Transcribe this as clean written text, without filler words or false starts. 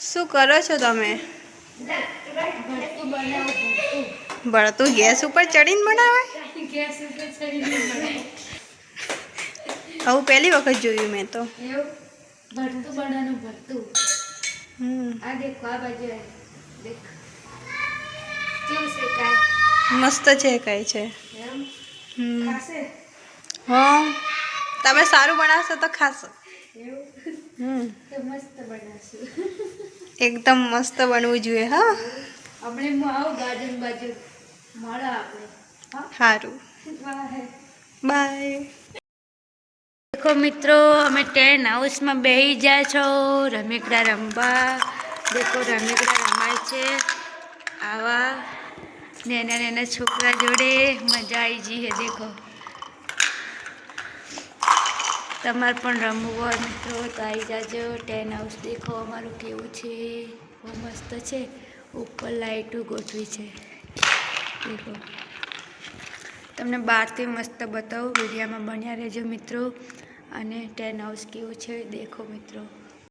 શું કરો છો તમે? ભરતું ગેસ ઉપર ચડીને બનાવે? આવું પહેલી વખત જોયું મેં તો. ભરતું બનાનું ભરતું. આ દેખો આ બાજુ દેખ. કેવું છે કાય? મસ્ત છે કઈ છે. ખાશે? હા તમે સારું બનાવશો તો ખાશો. તો મસ્ત બનાવશું. એકદમ મસ્ત બનવું જોઈએ હા. આપણે આવો ગાર્ડન બાજુ મળો આપણે. સારું બાય. દેખો મિત્રો અમે ટેન હાઉસમાં બેસી ગયા છો રમેકડા રમવા. દેખો રમેકડા રમાય છે. આવા નાના નાના છોકરા જોડે મજા આવી જઈએ દેખો. તમારે પણ રમવું હોય મિત્રો તો આવી જાજો. ટેન હાઉસ દેખો અમારું કેવું છે. બહુ મસ્ત છે. ઉપર લાઈટો ગોઠવી છે દેખો. તમને બહારથી મસ્ત બતાવું વિડીયોમાં બન્યા રહેજો મિત્રો. અને ટેન હાઉસ કેવું છે દેખો મિત્રો.